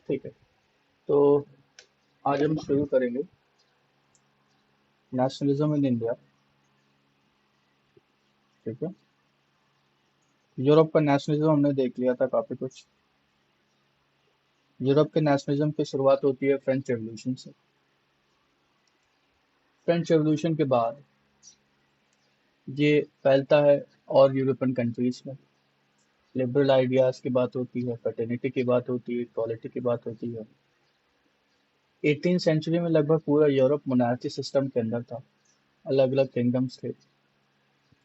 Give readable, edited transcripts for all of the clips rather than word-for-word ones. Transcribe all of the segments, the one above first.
ठीक है। तो आज हम शुरू करेंगे नेशनलिज्म इन इंडिया। ठीक है। यूरोप का नेशनलिज्म हमने देख लिया था काफी कुछ। यूरोप के नेशनलिज्म की शुरुआत होती है फ्रेंच रेवोल्यूशन से। फ्रेंच रेवोल्यूशन के बाद ये फैलता है और यूरोपियन कंट्रीज में। लिबरल आइडियाज की बात होती है, फ्रेटर्निटी की बात होती है, इक्वालिटी की बात होती है। 18 सेंचुरी में लगभग पूरा यूरोप मोनार्ची सिस्टम के अंदर था। अलग अलग किंगडम्स थे,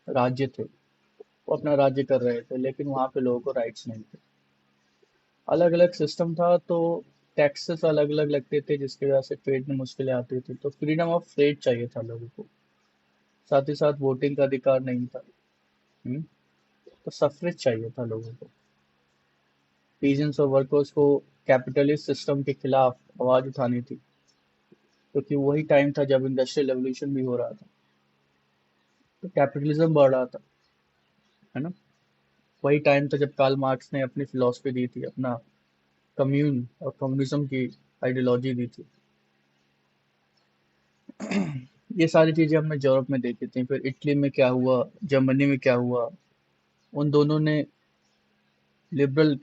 राज्य थे। वो अपना राज्य कर रहे थे, लेकिन वहाँ पे लोगों को राइट्स नहीं थे। अलग अलग सिस्टम था, तो टैक्सेस अलग अलग लगते थे, जिसकी वजह से ट्रेड में मुश्किलें आती थी। तो फ्रीडम ऑफ ट्रेड चाहिए था लोगों को। साथ ही साथ वोटिंग का अधिकार नहीं था। हम्म, तो सफरेज चाहिए था लोगों को। पीजेंट्स और वर्कर्स को कैपिटलिस्ट सिस्टम के खिलाफ आवाज उठानी थी, क्योंकि वही टाइम था जब इंडस्ट्रियल रेवोल्यूशन भी हो रहा था। तो कैपिटलिज्म बढ़ रहा था, है ना। वही टाइम था जब कार्ल मार्क्स ने अपनी फिलॉसफी दी थी, अपना कम्यून और कम्युनिज्म की आइडियोलॉजी दी थी। ये सारी चीजें हमने यूरोप में देखी थी। फिर इटली में क्या हुआ, जर्मनी में क्या हुआ। उन दोनों ने लिबरल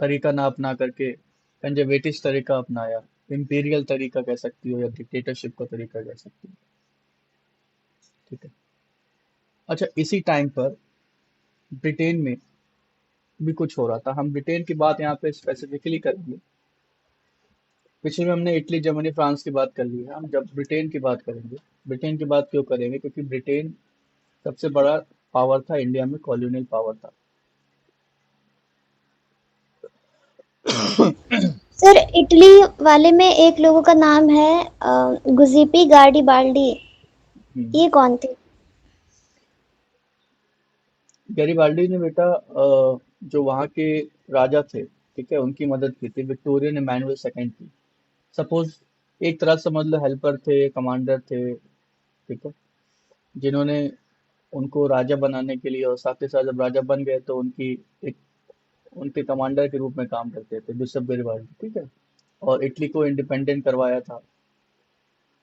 तरीका ना अपना करके कंजर्वेटिव तरीका अपनाया। इंपीरियल तरीका कह सकती हो या डिक्टेटरशिप का तरीका कह सकती हो। ठीक है। अच्छा, इसी टाइम पर ब्रिटेन में भी कुछ हो रहा था। हम ब्रिटेन की बात यहाँ पे स्पेसिफिकली करेंगे। पिछले में हमने इटली, जर्मनी, फ्रांस की बात कर ली है। हम जब ब्रिटेन की बात करेंगे, ब्रिटेन की बात क्यों करेंगे, क्योंकि ब्रिटेन सबसे बड़ा पावर था इंडिया में, कॉलोनियल पावर था। सर, इटली वाले में एक लोगों का नाम है गुजिपी गार्डिबाल्डी। हम्म। ये कौन थे? गैरिबाल्डी ने बेटा जो वहाँ के राजा थे, ठीक है, उनकी मदद की थी। विक्टोरियन इमैनुअल सेकंड की सपोज एक तरह से समझ लो हेल्पर थे, कमांडर थे। ठीक है। जिन्होंने उनको राजा बनाने के लिए, और साथ ही साथ जब राजा बन गए तो उनकी एक उनके कमांडर के रूप में काम करते थे बिशप गैरिबाल्डी। ठीक है। और इटली को इंडिपेंडेंट करवाया था।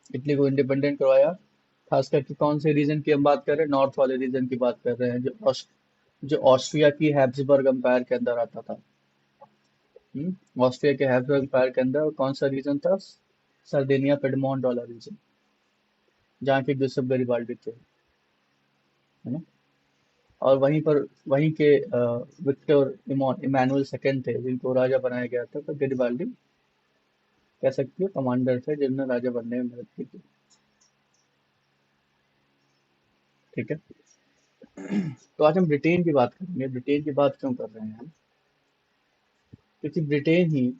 इटली को इंडिपेंडेंट करवाया, खास करके कौन से रीजन की हम बात कर रहे हैं, नॉर्थ वाले रीजन की बात कर रहे हैं, जो ऑस्ट्रिया की हैब्सबर्ग एम्पायर के अंदर आता था। ऑस्ट्रिया के हैब्सबर्ग एम्पायर के अंदर कौन सा रीजन था? सर्देनिया पिडमोंट वाला रीजन, जहाँ के बिशप गैरिबाल्डी थे, है ना। और वहीं के विक्टर इमानुअल सेकंड थे, जिनको राजा बनाया गया था। तो गैरिबाल्डी कह सकती हो कमांडर थे, जिन्होंने राजा बनने में मदद की थी। ठीक है। तो आज हम ब्रिटेन की बात करेंगे। ब्रिटेन की बात क्यों कर रहे हैं हम? क्योंकि ब्रिटेन ही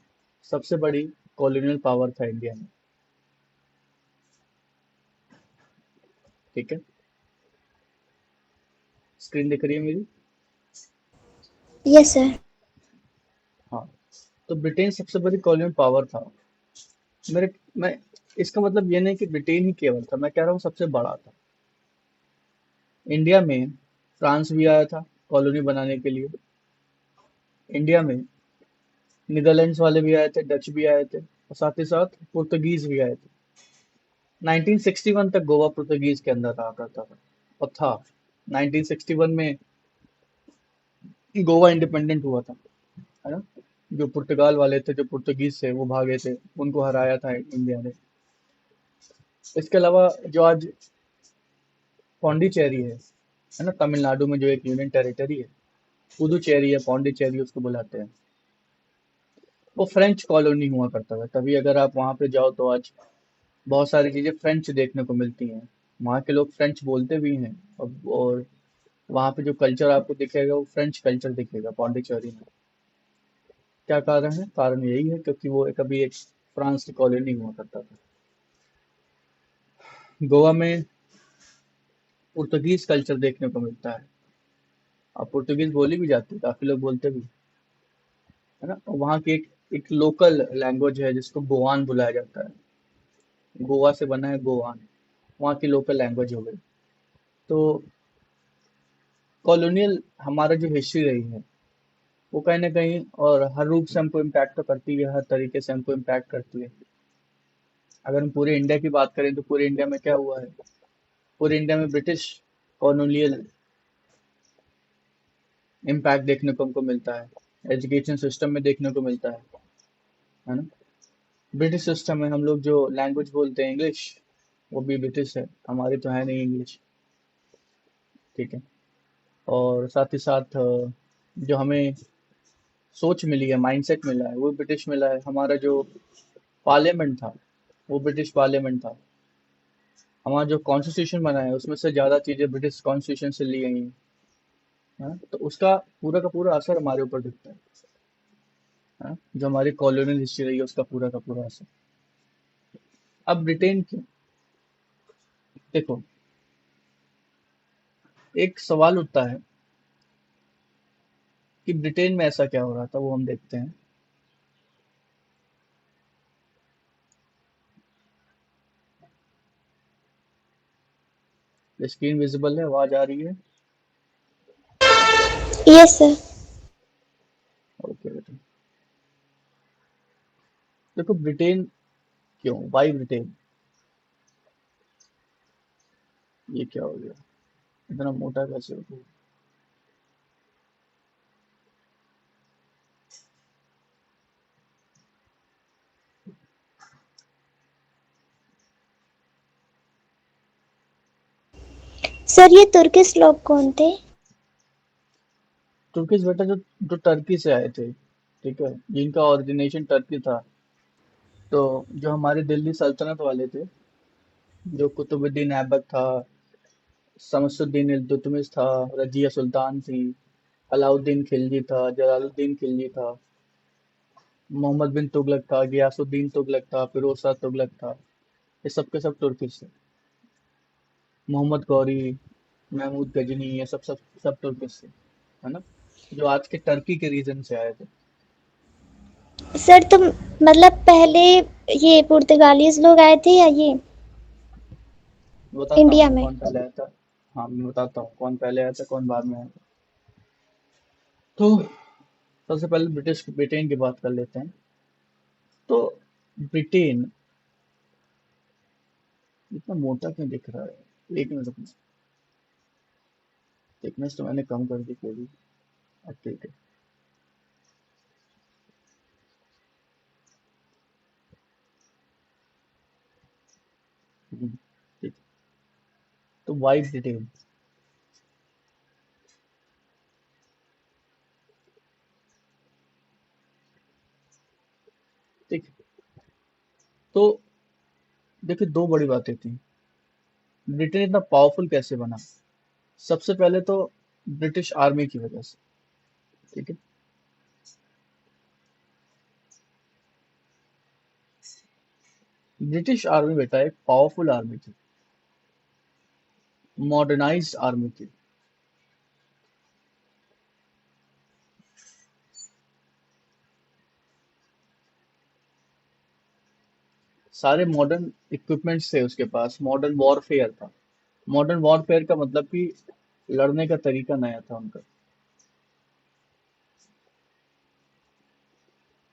सबसे बड़ी कॉलोनियल पावर था इंडिया में। ठीक है। स्क्रीन दिख रही है मेरी? Yes sir. हाँ। तो ब्रिटेन सबसे बड़ी कॉलोनियल पावर था। मेरे मैं इसका मतलब ये नहीं कि ब्रिटेन ही केवल था, मैं कह रहा हूँ सबसे बड़ा था। इंडिया में फ्रांस भी आया था कॉलोनी बनाने के लिए। इंडिया में नीदरलैंड्स वाले भी आए थे, डच भी आए थे, और साथ ही साथ पुर्तगीज भी आए थे। 1961 तक गोवा पुर्तगीज के अंदर रहा करता था, और था। 1961 में गोवा इंडिपेंडेंट हुआ था, है ना। जो पुर्तगाल वाले थे, जो पुर्तगीज से वो भागे थे, उनको हराया था इंडिया ने। इसके अलावा जो आज पौंडीचेरी है ना, तमिलनाडु में जो एक यूनियन टेरिटरी है, पुदुचेरी या पौंडीचेरी उसको बुलाते हैं, वो फ्रेंच कॉलोनी हुआ करता था। तभी अगर आप वहां पे जाओ तो आज बहुत सारी चीजें फ्रेंच देखने को मिलती हैं। वहाँ के लोग फ्रेंच बोलते भी हैं। और वहाँ पे जो कल्चर आपको दिखेगा वो फ्रेंच कल्चर दिखेगा पौंडीचेरी में। क्या कारण है? कारण यही है क्योंकि वो कभी एक फ्रांस की कॉलोनी हुआ करता था। गोवा में पुर्तगीज कल्चर देखने को मिलता है। अब पुर्तगीज बोली भी जाती है, काफी लोग बोलते भी, है ना। और वहाँ की एक लोकल लैंग्वेज है जिसको गोवान बुलाया जाता है। गोवा से बना है गोवान, वहाँ की लोकल लैंग्वेज हो गई। तो कॉलोनियल हमारा जो हिस्ट्री रही है, वो कहीं ना कहीं और हर रूप से हमको इम्पैक्ट तो करती है, हर तरीके से हमको इम्पैक्ट करती है। अगर हम पूरे इंडिया की बात करें तो पूरे इंडिया में क्या हुआ है? पूरे इंडिया में ब्रिटिश कॉलोनियल इम्पैक्ट देखने को हमको मिलता है, एजुकेशन सिस्टम में देखने को मिलता है ना। ब्रिटिश सिस्टम में हम लोग जो लैंग्वेज बोलते हैं इंग्लिश, वो भी ब्रिटिश है, हमारी तो है नहीं इंग्लिश। ठीक है। और साथ ही साथ जो हमें सोच मिली है, माइंडसेट मिला है, वो ब्रिटिश मिला है। हमारा जो पार्लियामेंट था वो ब्रिटिश पार्लियामेंट था। हमारा जो कॉन्स्टिट्यूशन बना है उसमें से ज़्यादा चीज़ें ब्रिटिश कॉन्स्टिट्यूशन से ली गई हैं। हाँ? तो उसका पूरा का पूरा असर हमारे ऊपर दिखता है। हाँ? जो हमारी कॉलोनियल हिस्ट्री रही है उसका पूरा का पूरा असर। अब ब्रिटेन क्यों? देखो, एक सवाल उठता है कि ब्रिटेन में ऐसा क्या हो रहा था, वो हम देखते हैं। स्क्रीन विजिबल है, आवाज आ रही है? Yes sir. ओके बेटा। देखो ब्रिटेन क्यों, वाई ब्रिटेन? ये क्या हो गया, इतना मोटा कैसे हो गया? सर ये तुर्किश लोग कौन थे? तुर्किश बेटा जो जो टर्की से आए थे, ठीक है, जिनका ओरिजिनेशन टर्की था। तो जो हमारे दिल्ली सल्तनत वाले थे, जो कुतुबुद्दीन ऐबक था, शमसुद्दीन इल्तुतमिश था, रजिया सुल्तान थी, अलाउद्दीन खिलजी था, जलालुद्दीन खिलजी था, मोहम्मद बिन तुगलक था, गियासुद्दीन तुगलक था, फिरोज शाह तुगलक था। ये सब के सब तुर्किश थे। मोहम्मद गौरी, महमूद गजनी, ये सब सब सब तुर्किश थे, है ना, जो आज के टर्की के रीजन से आए थे। सर तो मतलब पहले ये पुर्तगालीज लोग आए थे या ये बताता इंडिया हूँ में? कौन पहले आया था। हाँ मैं बताता हूँ कौन पहले आया था कौन बाद में आया था। तो सबसे पहले ब्रिटेन की बात कर लेते हैं। तो ब्रिटेन इतना मोटा क्यों दिख रहा है? एक मिनट रुकना, थिकनेस तो मैंने कम कर दी थोड़ी। अब ठीक है। ठीक। तो वाई ब्रिटेन? ठीक। तो देखिए दो बड़ी बातें थी। ब्रिटेन इतना पावरफुल कैसे बना? सबसे पहले तो ब्रिटिश आर्मी की वजह से। ठीक है। ब्रिटिश आर्मी बेटा एक पावरफुल आर्मी थी, मॉडर्नाइज्ड आर्मी थी। सारे मॉडर्न इक्विपमेंट्स थे उसके पास, मॉडर्न वॉरफेयर था। मॉडर्न वॉरफेयर का मतलब कि लड़ने का तरीका नया था उनका।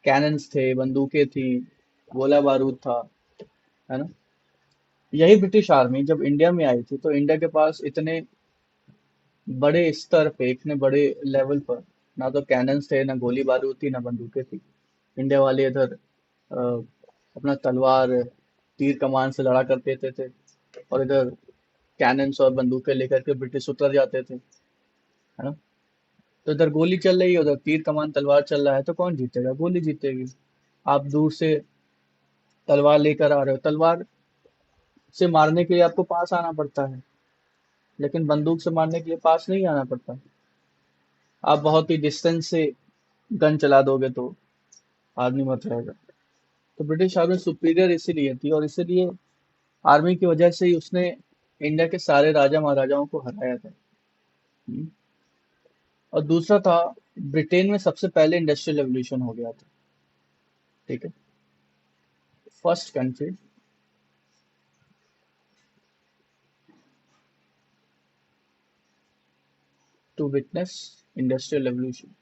कैनन्स थे, बंदूकें थी, गोला बारूद था, है ना। यही ब्रिटिश आर्मी जब इंडिया में आई थी तो इंडिया के पास इतने बड़े स्तर पे, इतने बड़े लेवल पर ना तो कैनन्स थे, ना गोली बारूद थी, ना बंदूकें थी। इंडिया वाले इधर अपना तलवार, तीर कमान से लड़ा करते थे और इधर कैनन्स और बंदूकें लेकर के ब्रिटिश उतर जाते थे, है ना। तो इधर गोली चल रही है, उधर तीर कमान तलवार चल रहा है, तो कौन जीतेगा? गोली जीतेगी। आप दूर से तलवार लेकर आ रहे हो, तलवार से मारने के लिए आपको पास आना पड़ता है, लेकिन बंदूक से मारने के लिए पास नहीं आना पड़ता। आप बहुत ही डिस्टेंस से गन चला दोगे तो आदमी मत रहेगा। तो ब्रिटिश आर्मी सुपीरियर इसीलिए थी, और इसीलिए आर्मी की वजह से ही उसने इंडिया के सारे राजा महाराजाओं को हराया था। हम्म। और दूसरा था, ब्रिटेन में सबसे पहले इंडस्ट्रियल रेवोल्यूशन हो गया था। ठीक है। First country to witness industrial revolution.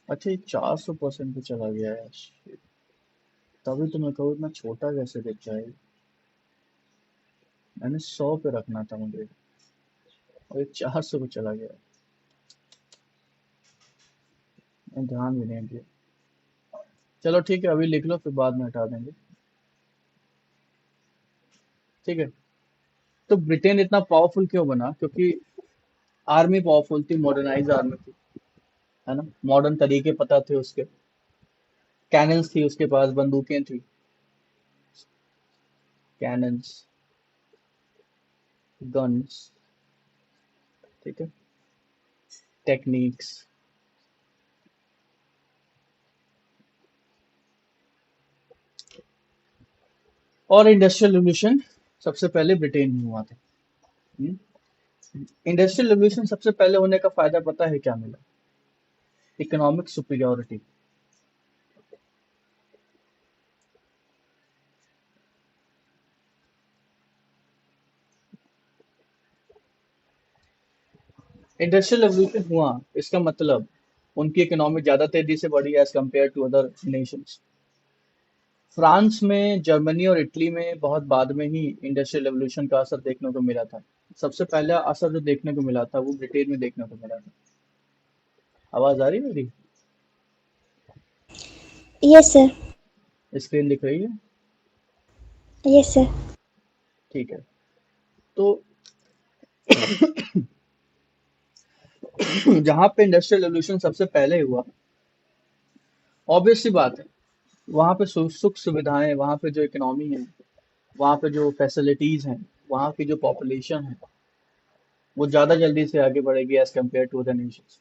अच्छा, ये 400% पे चला गया है। Shit, तभी तो मैं कहूँ इतना छोटा कैसे दिख रहा है। मैंने 100 पे रखना था मुझे, और ये 400 पे चला गया। मैं ध्यान भी नहीं दिया। चलो ठीक है, अभी लिख लो, फिर बाद में हटा देंगे। ठीक है। तो ब्रिटेन इतना पावरफुल क्यों बना? क्योंकि आर्मी पावरफुल थी, मॉडर्नाइज आर्मी थी, है ना। मॉडर्न तरीके पता थे उसके, कैनन्स थी उसके पास, बंदूकें थी, कैनन्स, गन्स, ठीक है, टेक्निक्स। और इंडस्ट्रियल रिवॉल्यूशन सबसे पहले ब्रिटेन में हुआ था। इंडस्ट्रियल रिवॉल्यूशन सबसे पहले होने का फायदा पता है क्या मिला? Economic superiority. इंडस्ट्रियल रेवोल्यूशन हुआ, इसका मतलब उनकी इकोनॉमी ज्यादा तेजी से बढ़ी as compared to other nations. France में, जर्मनी और इटली में बहुत बाद में ही इंडस्ट्रियल रेवोल्यूशन का असर देखने को मिला था। सबसे पहला असर जो देखने को मिला था वो ब्रिटेन में देखने को मिला था। आवाज आ रही है मेरी? Yes sir. स्क्रीन दिख रही है? Yes sir. ठीक है। तो जहां पे इंडस्ट्रियल रेवोल्यूशन सबसे पहले हुआ, ऑब्वियस सी बात है, वहां पे सुख सुविधाएं, वहां पे जो इकोनॉमी है, वहाँ पे जो फैसिलिटीज हैं, वहाँ की जो पॉपुलेशन है, वो ज़्यादा जल्दी से आगे बढ़ेगी as compared to other nations.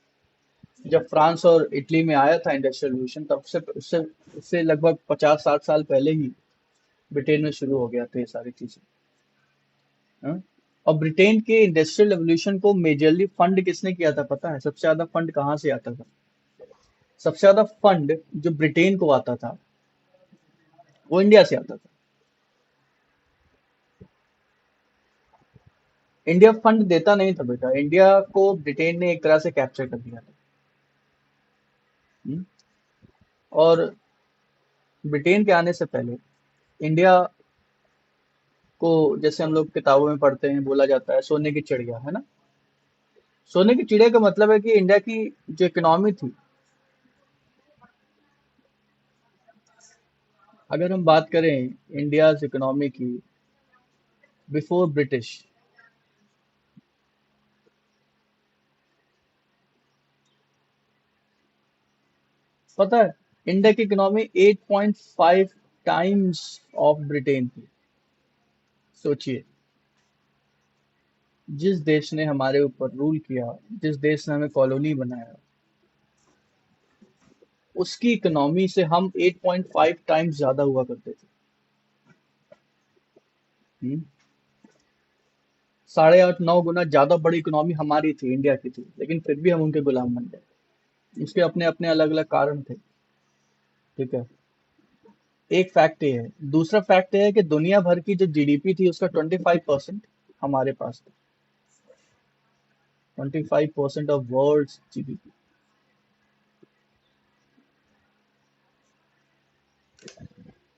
जब फ्रांस और इटली में आया था इंडस्ट्रियल रिवॉल्यूशन, तब से उससे उससे लगभग 50-60 साल पहले ही ब्रिटेन में शुरू हो गया था ये सारी चीजें। हाँ? और ब्रिटेन के इंडस्ट्रियल रेवोल्यूशन को मेजरली फंड किसने किया था पता है? सबसे ज्यादा फंड कहाँ से आता था? सबसे ज्यादा फंड जो ब्रिटेन को आता था वो इंडिया से आता था। इंडिया फंड देता नहीं था बेटा, इंडिया को ब्रिटेन ने एक तरह से कैप्चर कर दिया था। हम्म? और ब्रिटेन के आने से पहले इंडिया को, जैसे हम लोग किताबों में पढ़ते हैं, बोला जाता है सोने की चिड़िया, है ना। सोने की चिड़िया का मतलब है कि इंडिया की जो इकोनॉमी थी, अगर हम बात करें इंडिया इकोनॉमी की बिफोर ब्रिटिश, पता है इंडिया की इकोनॉमी 8.5 टाइम्स ऑफ ब्रिटेन थी। सोचिए, जिस देश ने हमारे ऊपर रूल किया, जिस देश ने हमें कॉलोनी बनाया, उसकी इकोनॉमी से हम 8.5 टाइम्स ज्यादा हुआ करते थे। हम्म? 8.5-9 गुना ज्यादा बड़ी इकोनॉमी हमारी थी, इंडिया की थी, लेकिन फिर भी हम उनके गुलाम बन गए। उसके अपने अपने अलग अलग कारण थे। ठीक है। एक फैक्ट ये है, दूसरा फैक्ट ये है कि दुनिया भर की जो जीडीपी थी उसका 25% हमारे पास था। 25% ऑफ वर्ल्ड जीडीपी।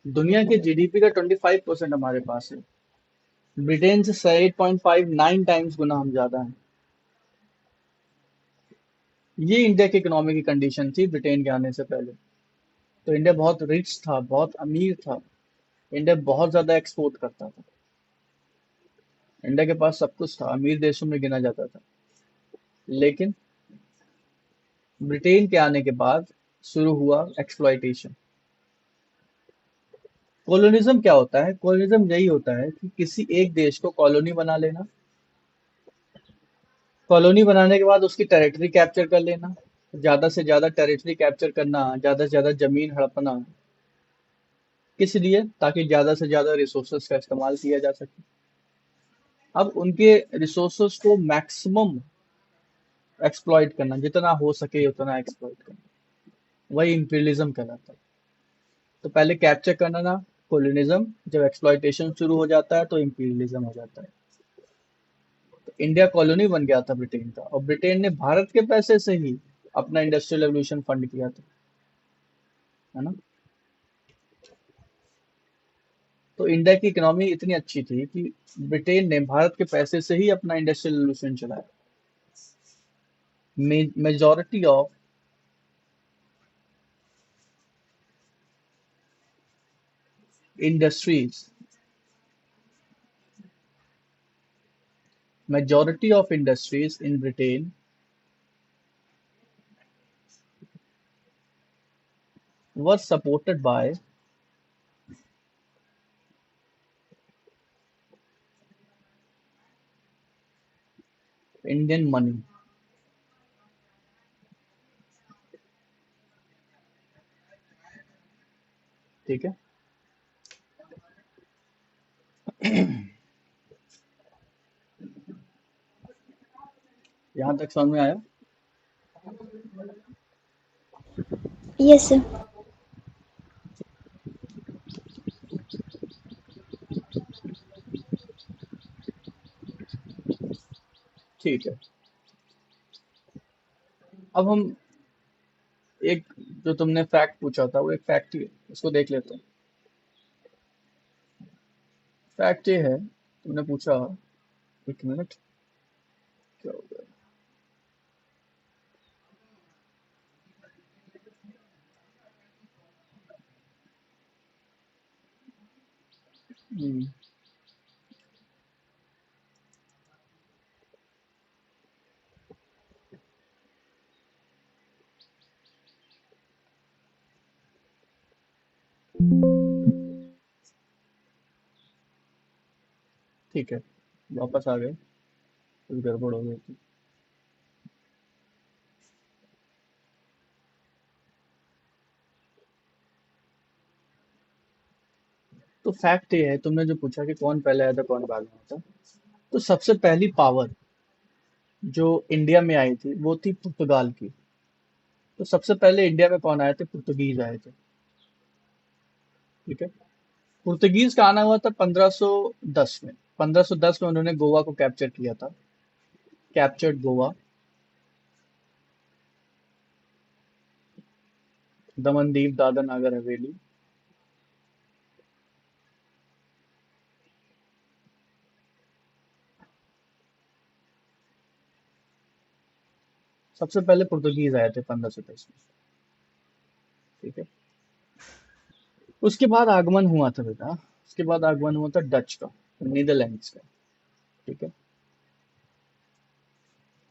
दुनिया के जीडीपी का 25% हमारे पास है। ब्रिटेन से 8.59 टाइम्स गुना हम ज्यादा हैं। ये इंडिया की इकोनॉमी की कंडीशन थी ब्रिटेन के आने से पहले। तो इंडिया बहुत रिच था, बहुत अमीर था। इंडिया बहुत ज्यादा एक्सपोर्ट करता था। इंडिया के पास सब कुछ था, अमीर देशों में गिना जाता था। लेकिन ब्रिटेन के आने के बाद शुरू हुआ एक्सप्लॉइटेशन। कॉलोनिज्म क्या होता है? कॉलोनिज्म यही होता है कि किसी एक देश को कॉलोनी बना लेना, कॉलोनी बनाने के बाद उसकी टेरिटरी कैप्चर कर लेना, ज्यादा से ज्यादा टेरिटरी कैप्चर करना, ज्यादा से ज्यादा जमीन हड़पना। किस लिए? ताकि ज्यादा से ज्यादा रिसोर्सेज का इस्तेमाल किया जा सके। अब उनके रिसोर्सेज को मैक्सिमम एक्सप्लॉइट करना, जितना हो सके उतना एक्सप्लॉइट करना, वही इंपीरियलिज्म कहलाता है। तो पहले कैप्चर करना ना, कोलोनिज्म। जब एक्सप्लॉइटेशन शुरू हो जाता है तो इंपीरियलिज्म हो जाता है। तो इंडिया कॉलोनी बन गया था ब्रिटेन का, और ब्रिटेन ने भारत के पैसे से ही अपना इंडस्ट्रियल रेवोल्यूशन फंड किया था, है ना। तो इंडिया की इकोनॉमी इतनी अच्छी थी कि ब्रिटेन ने भारत के पैसे से ही अपना इंडस्ट्रियल रेवोल्यूशन चलाया। Majority of industries majority of industries in Britain were supported by Indian money। ठीक है। यहाँ तक समझ में आया। Yes sir. ठीक है। अब हम एक जो तुमने फैक्ट पूछा था वो एक फैक्ट ही है, उसको देख लेते हैं। फैक्ट ये है, तुमने पूछा, एक मिनट, क्या हो गया। हम्म, ठीक है, वापस आ गए, कुछ गड़बड़ हो गई थी। तो फैक्ट ये है, तुमने जो पूछा कि कौन पहले आया था कौन बाद में आया था, तो सबसे पहली पावर जो इंडिया में आई थी वो थी पुर्तगाल की। तो सबसे पहले इंडिया में कौन आए थे? पुर्तगीज आए थे। ठीक है। पुर्तगीज का आना हुआ था 1510 में। 1510 में उन्होंने गोवा को कैप्चर किया था। कैप्चर्ड गोवा, दमन दीव, दादर नागर हवेली। सबसे पहले पुर्तगीज आए थे 1510 में। ठीक है। उसके बाद आगमन हुआ था बेटा, उसके बाद आगमन हुआ था डच का, नीदरलैंड्स का। ठीक है।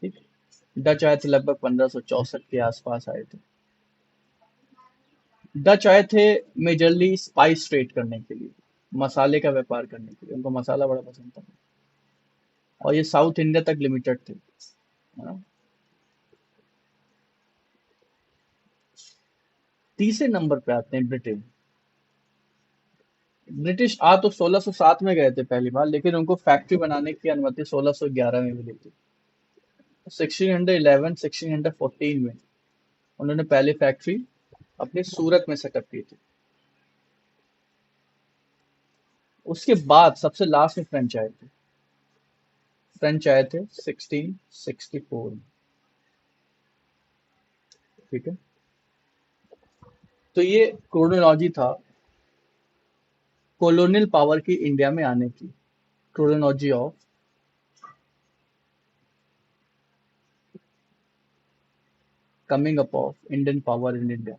ठीक। डच आए थे लगभग 1564 के आसपास आए थे। डच आए थे मेजरली स्पाइस ट्रेड करने के लिए, मसाले का व्यापार करने के लिए, उनको मसाला बड़ा पसंद था। और ये साउथ इंडिया तक लिमिटेड थे, है ना। तीसरे नंबर पे आते हैं ब्रिटेन। ब्रिटिश आ तो 1607 में गए थे पहली बार, लेकिन उनको फैक्ट्री बनाने की अनुमति 1611 में मिली थी। 1611 1614 में उन्होंने पहली फैक्ट्री अपने सूरत में सेटअप की थी। उसके बाद सबसे लास्ट में फ्रेंच आए थे। फ्रेंच आए थे 1664 में। ठीक है। तो ये क्रोनोलॉजी था कॉलोनियल पावर की इंडिया में आने की। Chronology of coming up of Indian power in India,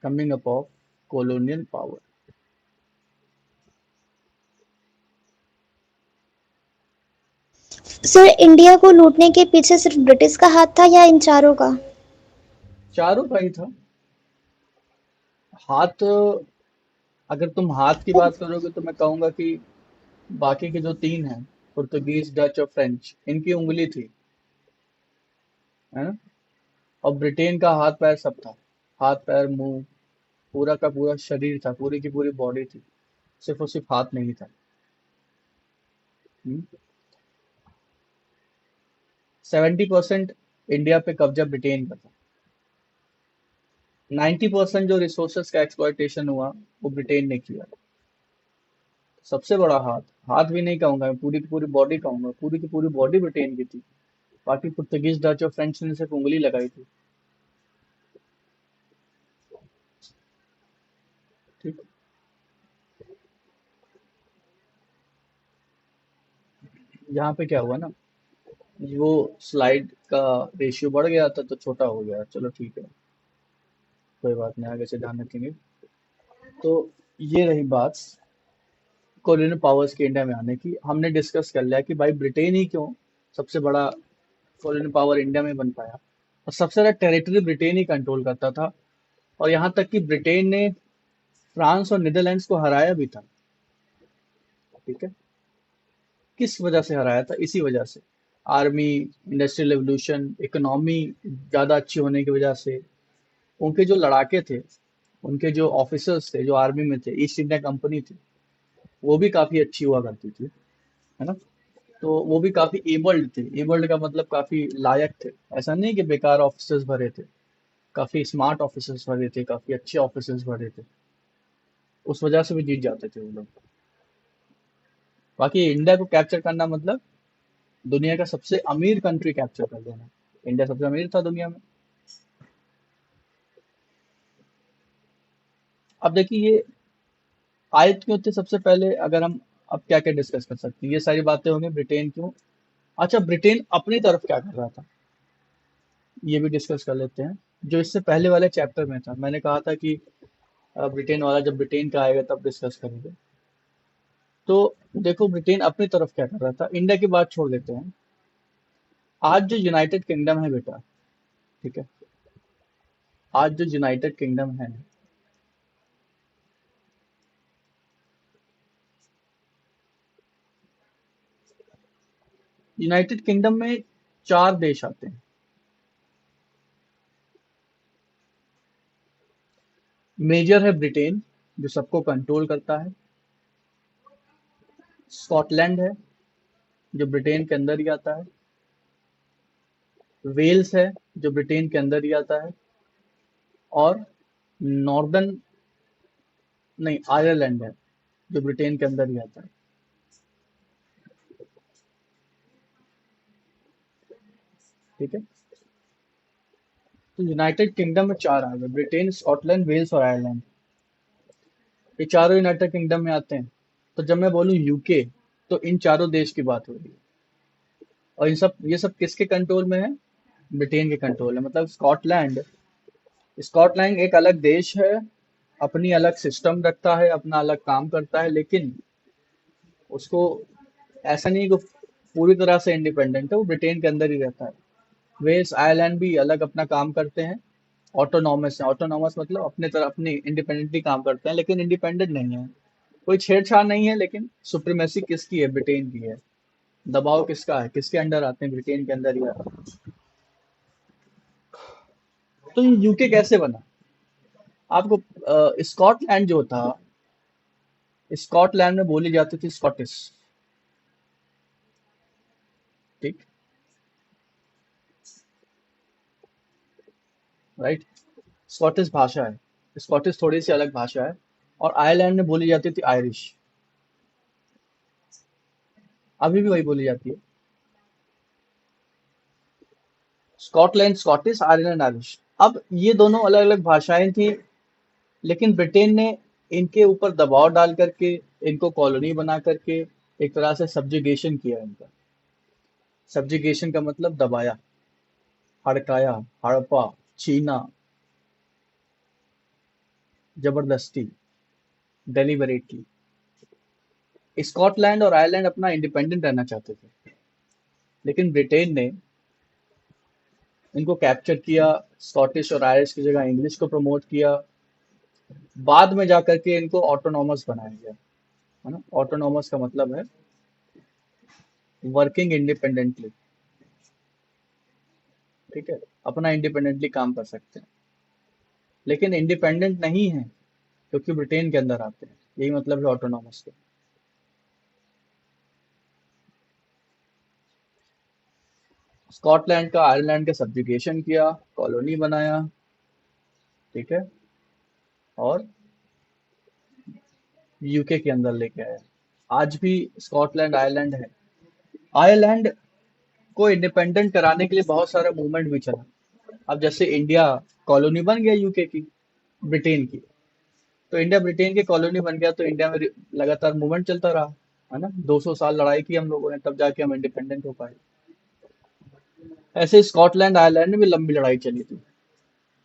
coming up of colonial power। Sir India को लूटने के पीछे सिर्फ ब्रिटिश का हाथ था या इन चारों का? चारों का ही था हाथ। अगर तुम हाथ की बात करोगे तो मैं कहूंगा कि बाकी के जो तीन हैं, पुर्तगीज, डच और फ्रेंच, इनकी उंगली थी, है ना। और ब्रिटेन का हाथ पैर सब था। हाथ पैर मुंह, पूरा का पूरा शरीर था, पूरी की पूरी बॉडी थी, सिर्फ और सिर्फ हाथ नहीं था। 70% इंडिया पे कब्जा ब्रिटेन का था। 90% जो रिसोर्सेज का एक्सप्लॉयटेशन हुआ वो ब्रिटेन ने किया। सबसे बड़ा हाथ, हाथ भी नहीं कहूंगा मैं, पूरी की पूरी बॉडी कहूंगा, पूरी की पूरी बॉडी ब्रिटेन की थी। बाकी पुर्तगीज, डच और फ्रेंच ने सिर्फ उंगली लगाई थी। ठीक। यहाँ पे क्या हुआ ना, वो स्लाइड का रेशियो बढ़ गया था तो छोटा हो गया, चलो ठीक है, कोई बात नहीं, आगे से ध्यान रखेंगे। तो ये रही बात कोरियन पावर्स के इंडिया में आने की। हमने डिस्कस कर लिया कि भाई ब्रिटेन ही क्यों सबसे बड़ा फॉरेन पावर इंडिया में बन पाया, और सबसे ज्यादा टेरिटरी ब्रिटेन ही कंट्रोल करता था। और यहाँ तक कि ब्रिटेन ने फ्रांस और नीदरलैंड्स को हराया भी था। ठीक है। किस वजह से हराया था? इसी वजह से, आर्मी, इंडस्ट्रियल रेवोल्यूशन, इकोनॉमी ज्यादा अच्छी होने की वजह से। उनके जो लड़ाके थे, उनके जो ऑफिसर्स थे जो आर्मी में थे, ईस्ट इंडिया कंपनी थी, वो भी काफी अच्छी हुआ करती थी, है ना। तो वो भी काफी एबल्ड थे। एबल्ड का मतलब काफी लायक थे। ऐसा नहीं कि बेकार ऑफिसर्स भरे थे, काफी स्मार्ट ऑफिसर्स भरे थे, काफी अच्छे ऑफिसर्स भरे थे। उस वजह से भी जीत जाते थे वो लोग। बाकी इंडिया को कैप्चर करना मतलब दुनिया का सबसे अमीर कंट्री कैप्चर कर लेना। इंडिया सबसे अमीर था दुनिया में। अब देखिए ये आयत क्यों थे सबसे पहले, अगर हम अब क्या क्या डिस्कस कर सकते हैं, ये सारी बातें होंगी। ब्रिटेन क्यों, अच्छा ब्रिटेन अपनी तरफ क्या कर रहा था, ये भी डिस्कस कर लेते हैं। जो इससे पहले वाले चैप्टर में था, मैंने कहा था कि ब्रिटेन वाला जब ब्रिटेन का आएगा तब डिस्कस करेंगे। तो देखो ब्रिटेन अपनी तरफ क्या कर रहा था, इंडिया की बात छोड़ देते हैं। आज जो यूनाइटेड किंगडम है बेटा, ठीक है, आज जो यूनाइटेड किंगडम है, यूनाइटेड किंगडम में 4 देश आते हैं। मेजर है ब्रिटेन, जो सबको कंट्रोल करता है। स्कॉटलैंड है, जो ब्रिटेन के अंदर ही आता है। वेल्स है, जो ब्रिटेन के अंदर ही आता है। और नॉर्दर्न, नहीं, आयरलैंड है, जो ब्रिटेन के अंदर ही आता है। ठीक है। तो यूनाइटेड किंगडम में 4 आ गए, ब्रिटेन, स्कॉटलैंड, वेल्स और आयरलैंड। ये चारों यूनाइटेड किंगडम में आते हैं। तो जब मैं बोलूँ यूके, तो इन चारों देश की बात हो रही है। और इन सब, ये सब किसके कंट्रोल में है? ब्रिटेन के कंट्रोल है। मतलब स्कॉटलैंड, स्कॉटलैंड एक अलग देश है, अपनी अलग सिस्टम रखता है, अपना अलग काम करता है, लेकिन उसको ऐसा नहीं है कि पूरी तरह से इंडिपेंडेंट है, वो ब्रिटेन के अंदर ही रहता है। वेल्स, आयरलैंड भी अलग अपना काम करते हैं, ऑटोनॉमस है। ऑटोनॉमस मतलब अपने तरह अपनी इंडिपेंडेंटली काम करते हैं, लेकिन इंडिपेंडेंट नहीं है, कोई छेड़छाड़ नहीं है। लेकिन सुप्रीमेसी किसकी है? ब्रिटेन की है। दबाव किसका है? किसके अंडर आते हैं? ब्रिटेन के अंदर ही आते हैं। तो ये यूके कैसे बना? आपको स्कॉटलैंड जो था, स्कॉटलैंड में बोली जाती थी स्कॉटिश। ठीक, राइट। स्कॉटिश भाषा है, स्कॉटिश थोड़ी सी अलग भाषा है। और आयरलैंड में बोली जाती थी आयरिश। अभी भी वही बोली जाती है। Scotland Scottish, Ireland Irish. अब ये दोनों अलग अलग भाषाएं थी, लेकिन ब्रिटेन ने इनके ऊपर दबाव डाल करके, इनको कॉलोनी बना करके एक तरह से सब्जुगेशन किया इनका। सब्जुगेशन का मतलब दबाया, हड़काया, हड़पा, छीना, जबरदस्ती, डेलिबरेटली। स्कॉटलैंड और आयरलैंड अपना इंडिपेंडेंट रहना चाहते थे, लेकिन ब्रिटेन ने इनको कैप्चर किया, स्कॉटिश और आयरिश की जगह इंग्लिश को प्रमोट किया। बाद में जाकर के इनको ऑटोनॉमस बनाया गया, है ना। ऑटोनॉमस का मतलब है वर्किंग इंडिपेंडेंटली। ठीक है, अपना इंडिपेंडेंटली काम कर सकते हैं, लेकिन इंडिपेंडेंट नहीं है क्योंकि ब्रिटेन के अंदर आते हैं। यही मतलब है ऑटोनॉमस का। स्कॉटलैंड का आयरलैंड का सब्जुगेशन किया, कॉलोनी बनाया। ठीक है। और यूके के अंदर लेके आया। आज भी स्कॉटलैंड आयरलैंड है। आयरलैंड को इंडिपेंडेंट कराने के लिए बहुत सारा मूवमेंट भी चला। अब जैसे इंडिया कॉलोनी बन गया यूके की, ब्रिटेन की, तो इंडिया ब्रिटेन की कॉलोनी बन गया, तो इंडिया में लगातार मूवमेंट चलता रहा, है ना। 200 साल लड़ाई की हम लोगों ने, तब जाके हम इंडिपेंडेंट हो पाए। ऐसे स्कॉटलैंड आयरलैंड में भी लंबी लड़ाई चली थी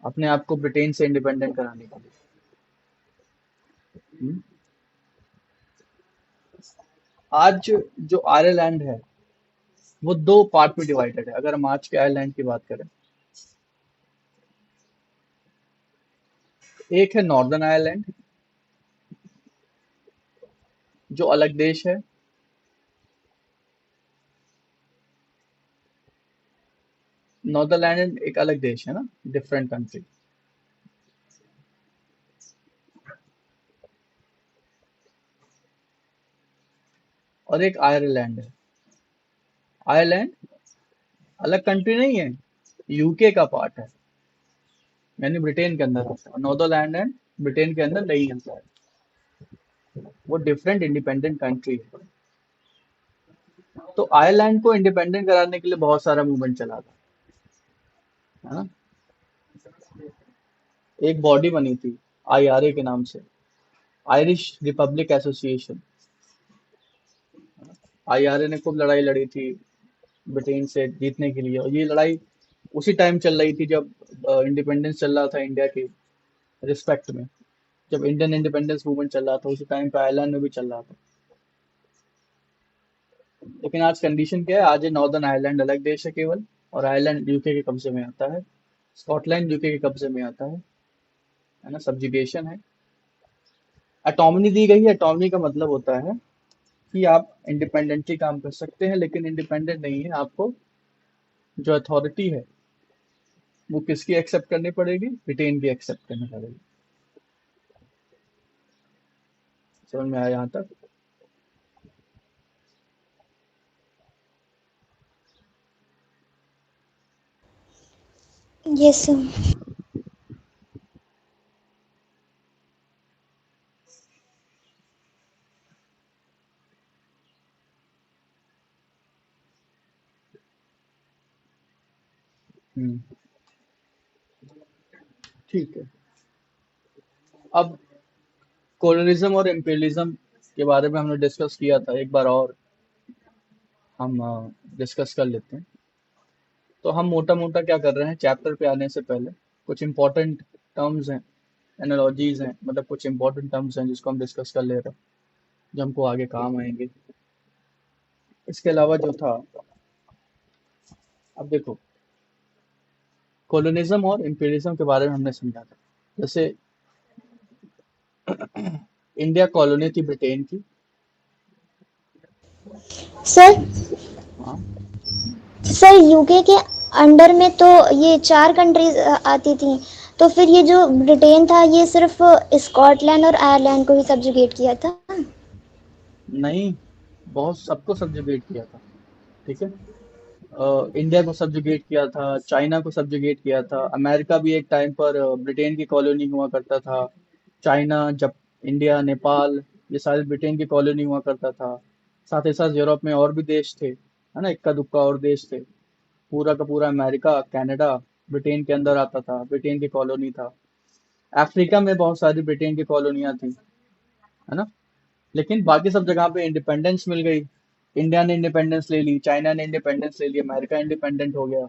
अपने आप को ब्रिटेन से इंडिपेंडेंट कराने के लिए। हम्म। आज जो आयरलैंड है वो दो पार्ट में डिवाइडेड है। अगर हम आज के आयरलैंड की बात करें, एक है नॉर्दर्न आयरलैंड जो अलग देश है, नॉर्दर्न आयरलैंड एक अलग देश है ना, डिफरेंट कंट्री। और एक आयरलैंड है। आयरलैंड अलग कंट्री नहीं है, यूके का पार्ट है, यानी ब्रिटेन के अंदर आता है। नॉर्दर्न आयरलैंड ब्रिटेन के अंदर नहीं आता है, वो डिफरेंट इंडिपेंडेंट कंट्री है। तो आयरलैंड को इंडिपेंडेंट कराने के लिए बहुत सारा मूवमेंट चला था, है ना। एक बॉडी बनी थी आईआरए के नाम से, आयरिश रिपब्लिक एसोसिएशन। आईआरए ने खूब लड़ाई लड़ी थी ब्रिटेन से जीतने के लिए, और ये लड़ाई उसी टाइम चल रही थी जब इंडिपेंडेंस चल रहा था इंडिया के रिस्पेक्ट में। जब इंडियन इंडिपेंडेंस मूवमेंट चल रहा था उसी टाइम पे आयरलैंड में भी चल रहा था। लेकिन आज कंडीशन क्या है, आज ये नॉर्दर्न आयरलैंड अलग देश है केवल, और आयरलैंड यूके के कब्जे में आता है, स्कॉटलैंड यूके के कब्जे में आता है ना। सब्जुगेशन है। अटोमनी दी गई है। अटोमनी का मतलब होता है कि आप इंडिपेंडेंटली काम कर सकते हैं, लेकिन इंडिपेंडेंट नहीं है। आपको जो अथॉरिटी है वो किसकी एक्सेप्ट करनी पड़ेगी, ब्रिटेन की एक्सेप्ट करनी पड़ेगी। समझ में आया यहाँ तक। Yes sir. हम्म। ठीक है। अब कोलोनिज्म और इम्पीरियलिज्म के बारे में हमने डिस्कस किया था, एक बार और हम डिस्कस कर लेते हैं। तो हम मोटा मोटा क्या कर रहे हैं, चैप्टर पे आने से पहले कुछ इंपॉर्टेंट टर्म्स हैं, एनालॉजीज हैं, मतलब कुछ इंपॉर्टेंट टर्म्स हैं जिसको हम डिस्कस कर ले रहे हैं, जो हमको आगे काम आएंगे। इसके अलावा जो था, अब देखो, कोलोनिज्म और इम्पीरियलिज्म के बारे में हमने समझा था। जैसे इंडिया कॉलोनी थी ब्रिटेन की। सर, हाँ। सर यूके के अंडर में तो ये 4 कंट्रीज आती थी, तो फिर ये जो ब्रिटेन था ये सिर्फ स्कॉटलैंड और आयरलैंड को ही सब्जुगेट किया था। नहीं, बहुत सबको सब्जुगेट किया था। ठीक है। इंडिया को सब्जुगेट किया था, चाइना को सब्जुगेट किया था, अमेरिका भी एक टाइम पर ब्रिटेन की कॉलोनी हुआ करता था। चाइना, जब इंडिया, नेपाल, ये सारे ब्रिटेन की कॉलोनी हुआ करता था। साथ ही साथ यूरोप में और भी देश थे, है ना, इक्का दुक्का और देश थे। पूरा का पूरा अमेरिका, कनाडा ब्रिटेन के अंदर आता था, ब्रिटेन की कॉलोनी था। अफ्रीका में बहुत सारी ब्रिटेन की कॉलोनियां थी, है ना। लेकिन बाकी सब जगह पे इंडिपेंडेंस मिल गई। इंडिया ने इंडिपेंडेंस ले ली, चाइना ने इंडिपेंडेंस ले ली, अमेरिका इंडिपेंडेंट हो गया।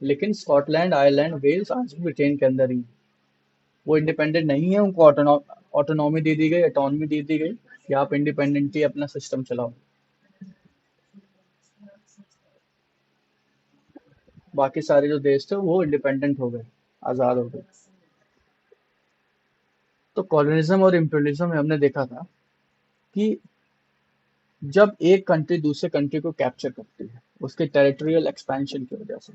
लेकिन स्कॉटलैंड, आयरलैंड, वेल्स आज भी ब्रिटेन के अंदर ही हैं। वो इंडिपेंडेंट नहीं है, उनको ऑटोनॉमी दे दी गई, ऑटोनॉमी दे दी गई कि आप इंडिपेंडेंटली अपना सिस्टम चलाओ। बाकी सारे जो देश थे वो इंडिपेंडेंट हो गए, आजाद हो गए। तो कॉलोनिज्म और इम्पीरियलिज्म में हमने देखा था कि जब एक कंट्री दूसरे कंट्री को कैप्चर करती है उसके टेरिटोरियल एक्सपेंशन की वजह से,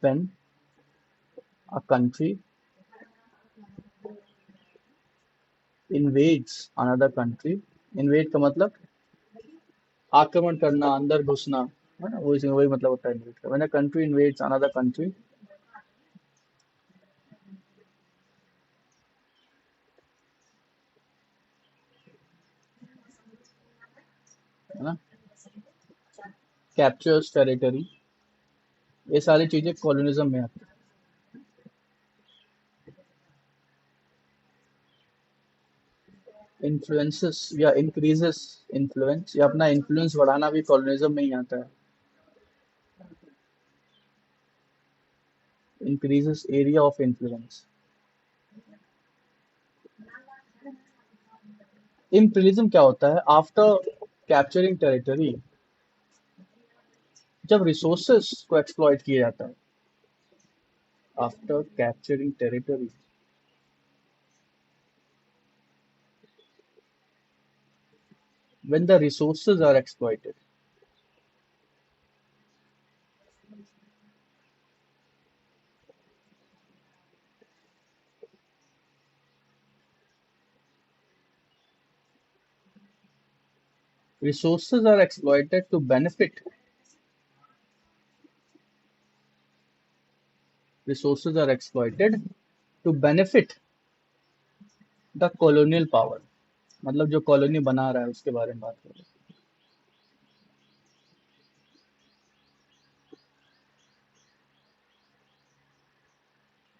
when a country invades another country, invade का मतलब आक्रमण करना, अंदर घुसना, है ना, वही वही मतलब होता है इन्वेड का। When a country invades another country, है ना, कैप्चर्स टेरिटरी, ये सारी चीजें कॉलोनिज्म में आती है। इन्फ्लुएंसेस या इंक्रीजेस इन्फ्लुएंस, या अपना इन्फ्लुएंस बढ़ाना भी कॉलोनिज्म में ही आता है। Increases area of influence. Imperialism क्या होता है? आफ्टर कैप्चरिंग टेरिटरी, जब रिसोर्सेस को एक्सप्लॉइट किया जाता है। After capturing territory, when the resources are exploited, resources are exploited to benefit, resources are exploited to benefit the colonial power, मतलब जो कॉलोनी बना रहा है उसके बारे में बात कर रहे हैं।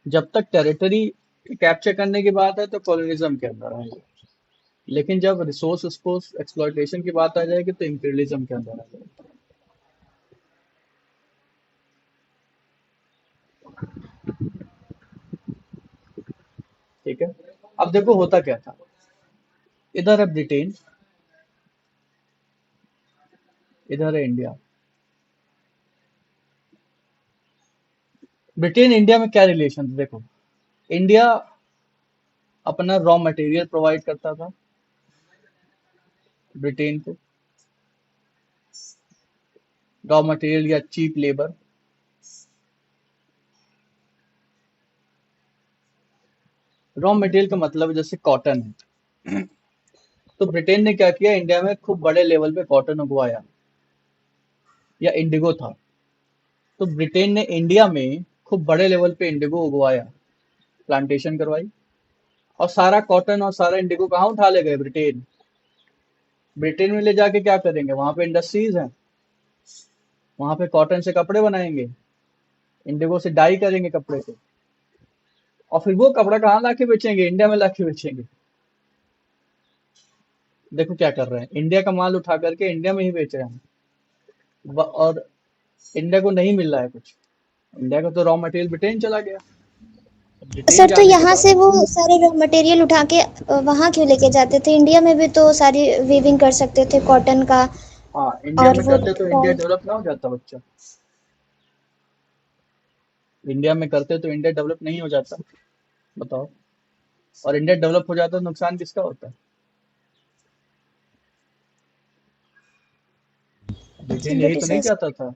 जब तक टेरिटरी कैप्चर करने की बात है तो कॉलोनिज्म के अंदर आएंगे, लेकिन जब रिसोर्स एक्सप्लॉइटेशन की बात आ जाएगी तो इंपीरियलिज्म के अंदर आ जाएगी। ठीक है, अब देखो होता क्या था। इधर है ब्रिटेन, इधर है इंडिया। ब्रिटेन इंडिया में क्या रिलेशन था? देखो, इंडिया अपना रॉ मटेरियल प्रोवाइड करता था ब्रिटेन को, रॉ मटेरियल या चीप लेबर। रॉ मटेरियल का मतलब है जैसे कॉटन है, तो ब्रिटेन ने क्या किया, इंडिया में खूब बड़े लेवल पे कॉटन उगवाया, या इंडिगो था, तो ब्रिटेन ने इंडिया में खूब बड़े लेवल पे इंडिगो उगवाया, प्लांटेशन करवाई, और सारा कॉटन और सारा इंडिगो कहाँ उठा ले गए? ब्रिटेन। ब्रिटेन में ले जाके क्या करेंगे? वहां पे इंडस्ट्रीज हैं, वहां पे कॉटन से कपड़े बनाएंगे, इंडिगो से डाई करेंगे कपड़े को, और फिर वो कपड़ा कहाँ लाके बेचेंगे? इंडिया में लाके बेचेंगे। देखो क्या कर रहे हैं, इंडिया का माल उठा करके इंडिया में ही बेच रहे हैं, और इंडिया को नहीं मिल रहा है कुछ। इंडिया का तो रॉ मटेरियल ब्रिटेन चला गया। ब्रिटेन सर तो जाने के यहाँ बाद, से वो सारे रॉ मटेरियल उठा के वहाँ क्यों लेके जाते थे? इंडिया में भी तो सारी वीविंग कर सकते थे कॉटन का। हाँ, इंडिया और में वो करते तो इंडिया डेवलप ना हो जाता बच्चा। इंडिया में करते तो इंडिया डेवलप नहीं हो जाता, बताओ। और इंडिया डेवलप हो जाता तो नुकसान किसका होता है? ब्रिटेन यही तो नहीं ब्रिटिशर्स। चाहता था।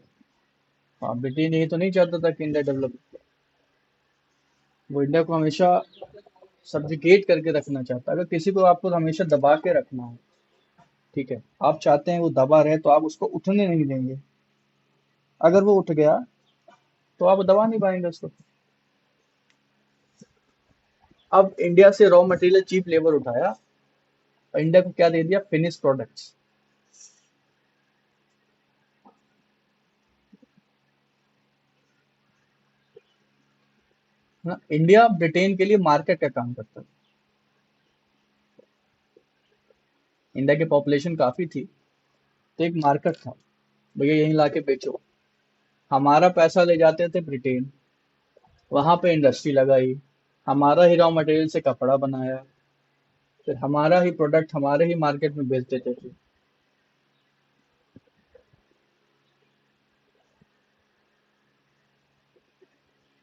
हाँ, ब्रिटेन यही तो नहीं चाहता था कि इंडिया डेवलप। वो इंडिया को हमेशा सब्जुगेट करके रखना चाहता है। अगर किसी को आपको हमेशा दबा के रखना है, ठीक है, आप चाहते हैं वो दबा रहे, तो आप उसको उठने नहीं देंगे। अगर वो उठ गया तो आप दबा नहीं पाएंगे उसको। अब इंडिया से रॉ मटेरियल चीप लेबर उठाया, और इंडिया को क्या दे दिया? Finish products. ना, इंडिया ब्रिटेन के लिए मार्केट का काम करता है। इंडिया की पॉपुलेशन काफी थी, तो एक मार्केट था, भैया यहीं लाके बेचो। हमारा पैसा ले जाते थे ब्रिटेन, वहां पे इंडस्ट्री लगाई, हमारा ही रॉ मटेरियल से कपड़ा बनाया, फिर हमारा ही प्रोडक्ट हमारे ही मार्केट में बेच देते थे।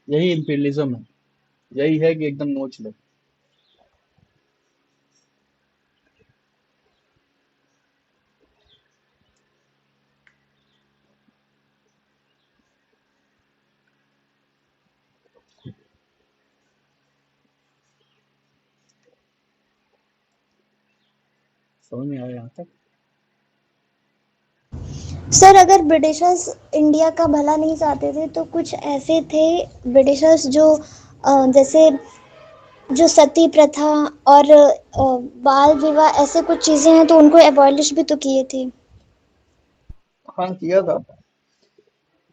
यही इंपीरियलिज्म है, यही है कि एकदम नोच लो। समझ में आया यहाँ तक? सर अगर ब्रिटिशर्स इंडिया का भला नहीं चाहते थे तो कुछ ऐसे थे ब्रिटिशर्स जो जैसे जो सती प्रथा और बाल विवाह ऐसे कुछ चीजें हैं तो उनको एबॉलिश भी तो किए थे। हाँ, किया था।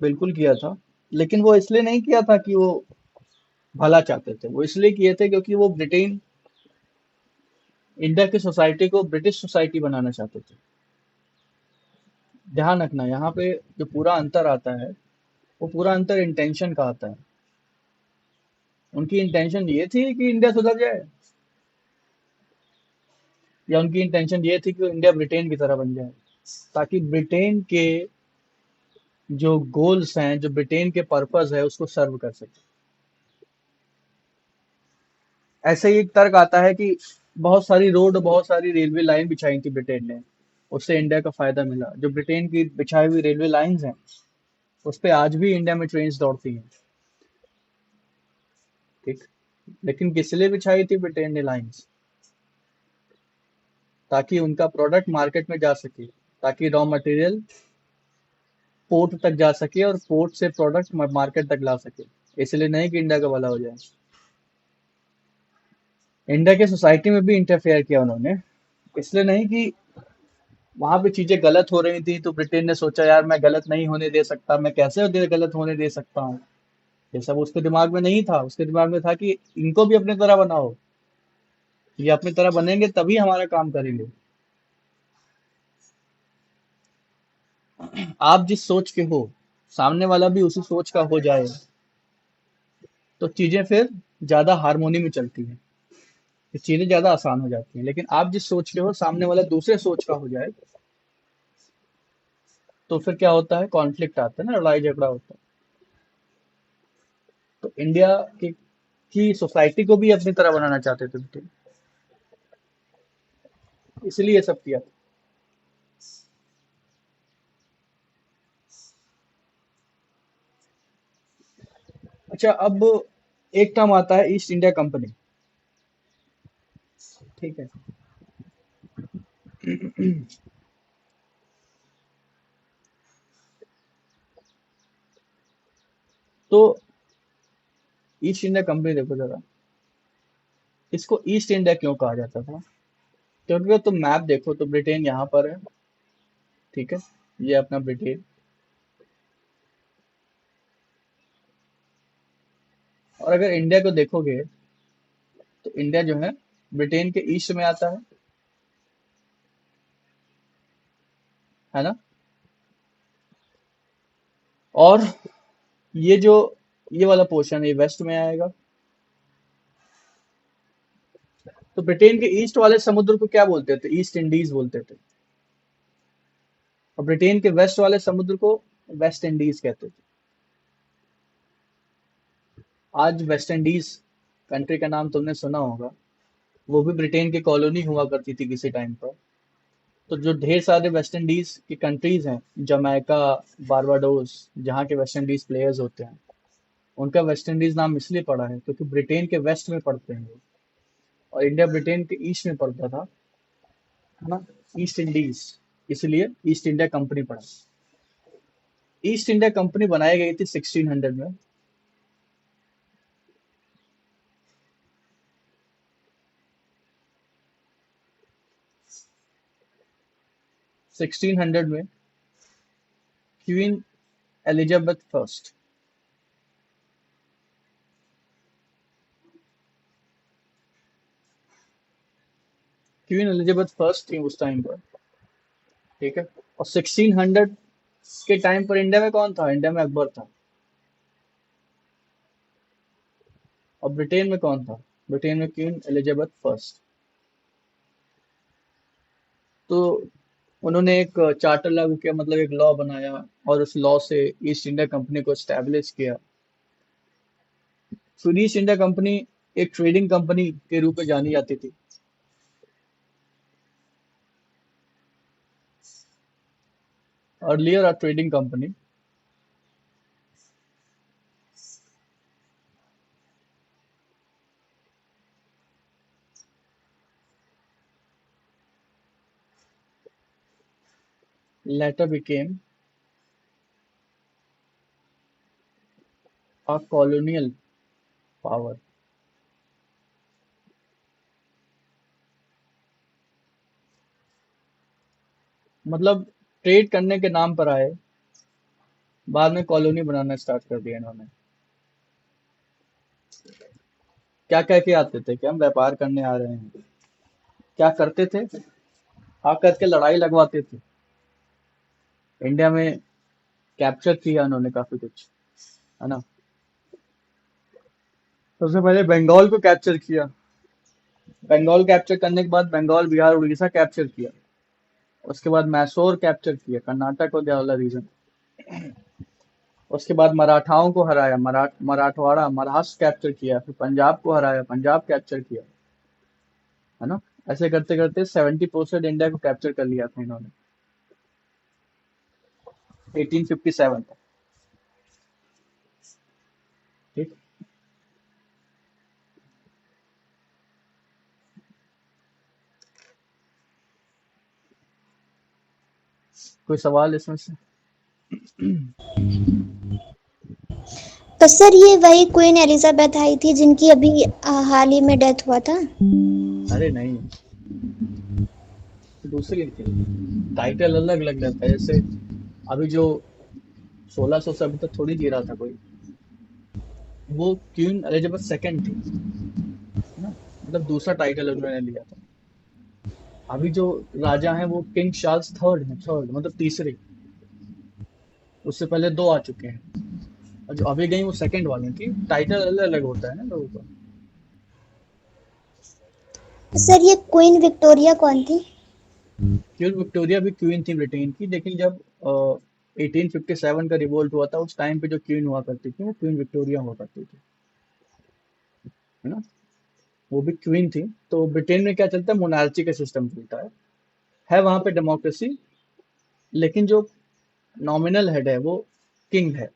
बिल्कुल किया था, लेकिन वो इसलिए नहीं किया था कि वो भला चाहते थे, वो इसलिए किए थे क्योंकि वो ब्रिटेन इंडिया की सोसाइटी को ब्रिटिश सोसाइटी बनाना चाहते थे। ध्यान रखना यहाँ पे जो पूरा अंतर आता है, वो पूरा अंतर इंटेंशन का आता है। उनकी इंटेंशन ये थी कि इंडिया सुधर जाए, या उनकी इंटेंशन ये थी कि इंडिया ब्रिटेन की तरह बन जाए, ताकि ब्रिटेन के जो गोल्स हैं, जो ब्रिटेन के पर्पस है, उसको सर्व कर सके। ऐसे ही एक तर्क आता है कि बहुत सारी रोड, बहुत सारी रेलवे लाइन बिछाई थी ब्रिटेन ने, उससे इंडिया का फायदा मिला। जो ब्रिटेन की बिछाई हुई रेलवे लाइंस हैं, उस पे आज भी इंडिया में ट्रेन दौड़ती हैं। ठीक, लेकिन किस लिए बिछाई थी ब्रिटेन ने लाइंस? ताकि उनका प्रोडक्ट मार्केट में जा सके, ताकि रॉ मटेरियल पोर्ट तक जा सके और पोर्ट से प्रोडक्ट मार्केट तक ला सके। इसलिए नहीं कि इंडिया का भला हो जाए। इंडिया के सोसाइटी में भी इंटरफेयर किया उन्होंने, इसलिए नहीं कि वहां पे चीजें गलत हो रही थी तो ब्रिटेन ने सोचा यार मैं गलत नहीं होने दे सकता, मैं कैसे गलत होने दे सकता हूँ। ये सब उसके दिमाग में नहीं था, उसके दिमाग में था कि इनको भी अपने तरह बनाओ, ये अपनी तरह बनेंगे तभी हमारा काम करेंगे। आप जिस सोच के हो, सामने वाला भी उसी सोच का हो जाए, तो चीजें फिर ज्यादा हारमोनी में चलती हैं, फिर चीजें ज्यादा आसान हो जाती हैं। लेकिन आप जिस सोच के हो, सामने वाला दूसरे सोच का हो जाए, तो फिर क्या होता है, कॉन्फ्लिक्ट आता है ना, लड़ाई झगड़ा होता है। तो इंडिया की सोसाइटी को भी अपनी तरह बनाना चाहते थे ब्रिटेन, इसलिए ये सब किया था। अच्छा, अब एक टर्म आता है ईस्ट इंडिया कंपनी। ठीक है। तो ईस्ट इंडिया कंपनी देखो जरा, इसको ईस्ट इंडिया क्यों कहा जाता था? क्योंकि अगर तुम मैप देखो तो ब्रिटेन यहाँ पर है। ठीक है, ये अपना ब्रिटेन, और अगर इंडिया को देखोगे तो इंडिया जो है ब्रिटेन के ईस्ट में आता है ना। और ये जो ये वाला पोर्शन है, ये वेस्ट में आएगा। तो ब्रिटेन के ईस्ट वाले समुद्र को क्या बोलते थे? ईस्ट इंडीज बोलते थे। और ब्रिटेन के वेस्ट वाले समुद्र को वेस्ट इंडीज कहते थे। आज वेस्ट इंडीज कंट्री का नाम तुमने सुना होगा, वो भी ब्रिटेन की कॉलोनी हुआ करती थी किसी टाइम पर। तो जो ढेर सारे वेस्ट इंडीज की कंट्रीज हैं, जमैका, बारबाडोस, जहाँ के वेस्ट इंडीज प्लेयर्स होते हैं, उनका वेस्ट इंडीज नाम इसलिए पड़ा है क्योंकि ब्रिटेन के वेस्ट में पड़ते हैं वो, और इंडिया ब्रिटेन के ईस्ट में पड़ता था, है ना। ईस्ट इंडीज, इसलिए ईस्ट इंडिया कंपनी पड़ा। ईस्ट इंडिया कंपनी बनाई गई थी 1600 में। 1600 में queen Elizabeth first, queen Elizabeth first थी उस टाइम पर। ठीक है। और 1600 के टाइम पर इंडिया में कौन था? इंडिया में अकबर था। और ब्रिटेन में कौन था? ब्रिटेन में क्वीन एलिजाबेथ फर्स्ट। तो उन्होंने एक चार्टर लागू किया, मतलब एक लॉ बनाया, और उस लॉ से ईस्ट इंडिया कंपनी को एस्टेब्लिश किया। फिर ईस्ट इंडिया कंपनी एक ट्रेडिंग कंपनी के रूप में जानी जाती थी। Earlier a trading company, later became a colonial power। मतलब ट्रेड करने के नाम पर आए, बाद में कॉलोनी बनाना स्टार्ट कर दिया इन्होंने। क्या कह के आते थे कि हम व्यापार करने आ रहे हैं, क्या करते थे, आ करके लड़ाई लगवाते थे। इंडिया में कैप्चर किया उन्होंने काफी कुछ, है ना। सबसे पहले बंगाल को कैप्चर किया। बंगाल कैप्चर करने के बाद बंगाल, बिहार, उड़ीसा कैप्चर किया। उसके बाद मैसूर कैप्चर किया, कर्नाटक और वाला रीजन। उसके बाद मराठाओं को हराया, मराठवाड़ा, महाराष्ट्र कैप्चर किया। फिर पंजाब को हराया, पंजाब कैप्चर किया, है ना। ऐसे करते करते 70% इंडिया को कैप्चर कर लिया था इन्होंने 1857 तक। ठीक। कोई सवाल इसमें से? तो सर ये वही क्वीन एलिजाबेथ आई थी जिनकी अभी हाल ही में डेथ हुआ था? अरे नहीं, दूसरी थी। टाइटल अलग अलग रहता है। जैसे अभी जो 1600 से अभी तक थोड़ी जी रहा था कोई, वो क्वीन एलिजाबेथ सेकंड थी, है ना। मतलब दूसरा टाइटल उन्होंने लिया था। अभी जो राजा हैं वो किंग चार्ल्स थर्ड है, थर्ड मतलब तीसरे। उससे पहले दो आ चुके हैं, और जो अभी गई वो सेकंड वाली थी। टाइटल अलग अलग होता है ना लोगों का। तो सर ये क्वीन विक्टोरिया कौन थी? क्वीन विक्टोरिया भी क्वीन थी ब्रिटेन की, लेकिन जब 1857 का रिवोल्ट हुआ था, उस टाइम पे जो क्वीन हुआ करती थी वो क्वीन विक्टोरिया हुआ करती थी, है ना। वो भी क्वीन थी। तो ब्रिटेन में क्या चलता है, मोनार्ची का सिस्टम चलता है वहां पे डेमोक्रेसी, लेकिन जो नॉमिनल हेड है वो किंग है।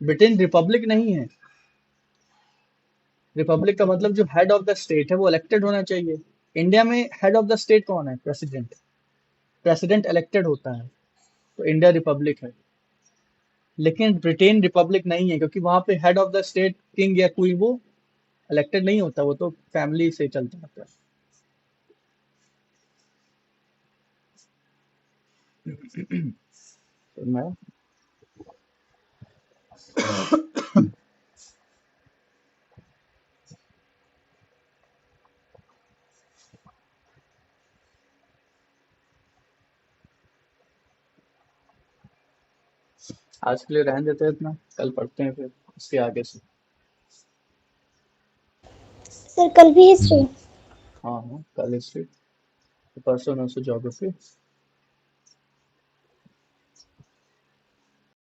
ब्रिटेन रिपब्लिक नहीं है। रिपब्लिक का मतलब जो हेड ऑफ द स्टेट है वो इलेक्टेड होना चाहिए। इंडिया में हेड ऑफ द स्टेट कौन है? प्रेसिडेंट। प्रेसिडेंट इलेक्टेड होता है, तो इंडिया रिपब्लिक है। लेकिन ब्रिटेन रिपब्लिक नहीं है, क्योंकि वहां पे head of the state king या क्वीन वो इलेक्टेड नहीं होता, वो तो फैमिली से चलता रहता है। तो मैं आज के लिए रहने देते हैं इतना, कल पढ़ते हैं फिर इसके आगे से। सर कल भी हिस्ट्री? हाँ हाँ, कल हिस्ट्री, परसों नर्सों ज्योग्राफी।